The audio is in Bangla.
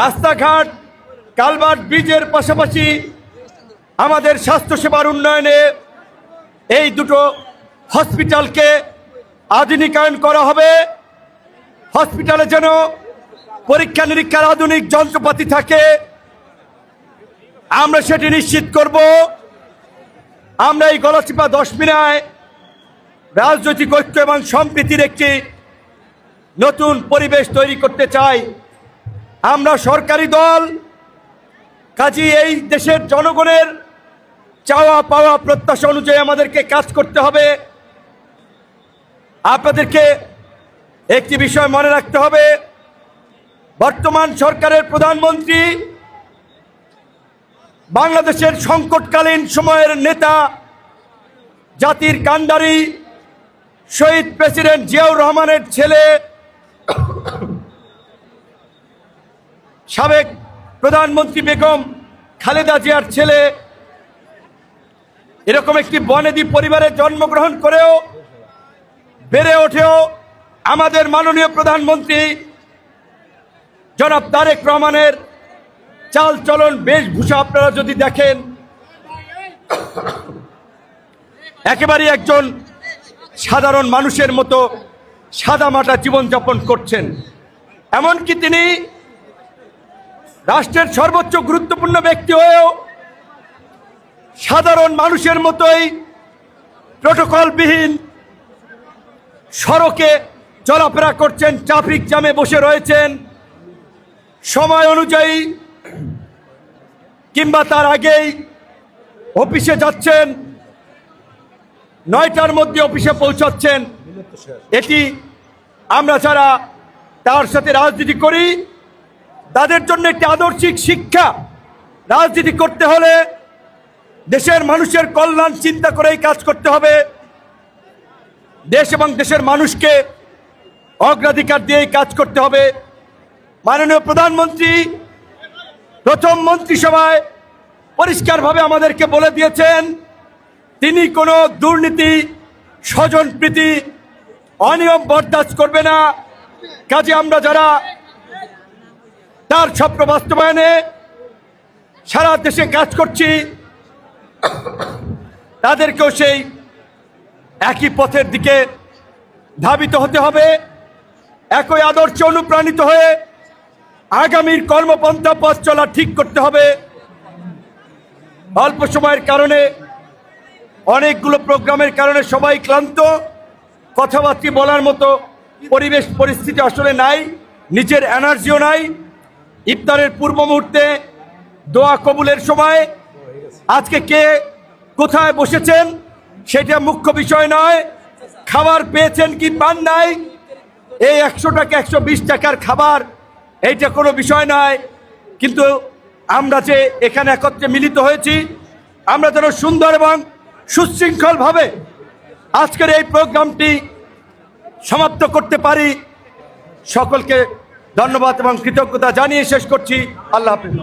রাস্তাঘাট, কালভার্ট, ব্রিজের পাশাপাশি আমাদের স্বাস্থ্যসেবার উন্নয়নে এই দুটো হসপিটালকে আধুনিকায়ন করা হবে। হসপিটালে যেন পরীক্ষা নিরীক্ষার আধুনিক যন্ত্রপাতি থাকে, আমরা সেটি নিশ্চিত করব। আমরা এই গলাচিপা 10 মিনায় রাজনৈতিক ঐক্য এবং সম্প্রীতির একটি নতুন পরিবেশ তৈরি করতে চাই। আমরা সরকারি দল, কাজী এই দেশের জনগণের চাওয়া পাওয়া প্রত্যাশা অনুযায়ী আমাদেরকে কাজ করতে হবে। আপনাদেরকে একটি বিষয় মনে রাখতে হবে, বর্তমান সরকারের প্রধানমন্ত্রী বাংলাদেশের সংকটকালীন সময়ের নেতা, জাতির কান্ডারি শহীদ প্রেসিডেন্ট জিয়াউর রহমানের ছেলে, সাবেক প্রধানমন্ত্রী বেগম খালেদা জিয়ার ছেলে। এরকম একটি বনেদি পরিবারে জন্মগ্রহণ করেও বেড়ে ওঠেও আমাদের মাননীয় প্রধানমন্ত্রী জনাব তারেক রহমানের চাল চলন, বেশভূষা আপনারা যদি দেখেন, একেবারে একজন সাধারণ মানুষের মতো সাদামাটা জীবনযাপন করছেন। এমনকি তিনি রাষ্ট্রের সর্বোচ্চ গুরুত্বপূর্ণ ব্যক্তি হয়েও সাধারণ মানুষের মতোই প্রটোকলবিহীন সড়কে চলাফেরা করছেন, ট্রাফিক জ্যামে বসে রয়েছেন, সময় অনুযায়ী কিংবা তার আগেই অফিসে যাচ্ছেন, 9টার মধ্যে অফিসে পৌঁছাচ্ছেন। এটি আমরা যারা তার সাথে রাজনীতি করি তাদের জন্য একটি আদর্শিক শিক্ষা। রাজনীতি করতে হলে দেশের মানুষের কল্যাণ চিন্তা করেই কাজ করতে হবে, দেশ এবং দেশের মানুষকে অগ্রাধিকার দিয়েই কাজ করতে হবে। মাননীয় প্রধানমন্ত্রী প্রথম মন্ত্রিসভায় পরিষ্কারভাবে আমাদেরকে বলে দিয়েছেন তিনি কোনো দুর্নীতি, স্বজনপ্রীতি, অনিয়ম বরদাস্ত করবে না। কাজে আমরা যারা তার স্বপ্ন বাস্তবায়নে সারা দেশে কাজ করছি তাদেরকেও সেই একই পথের দিকে ধাবিত হতে হবে, একই আদর্শে অনুপ্রাণিত হয়ে আগামীর কর্মপন্থা পথ চলা ঠিক করতে হবে। অল্প সময়ের কারণে, অনেকগুলো প্রোগ্রামের কারণে সবাই ক্লান্ত, কথাবার্তা বলার মতো পরিবেশ পরিস্থিতি আসলে নাই, নিজের এনার্জিও নাই। ইফতারের পূর্ব মুহূর্তে দোয়া কবুলের সময় আজকে কে কোথায় বসেছেন সেটা মুখ্য বিষয় নয়, খাবার পেয়েছেন কি পান নাই, এই 100 টাকা 120 টাকার খাবার এইটা কোনো বিষয় নয়। কিন্তু আমরা যে এখানে একত্রে মিলিত হয়েছি, আমরা যেন সুন্দর এবং সুশৃঙ্খলভাবে আজকের এই প্রোগ্রামটি সমাপ্ত করতে পারি। সকলকে ধন্যবাদ এবং কৃতজ্ঞতা জানিয়ে শেষ করছি। আল্লাহ হাফেজ।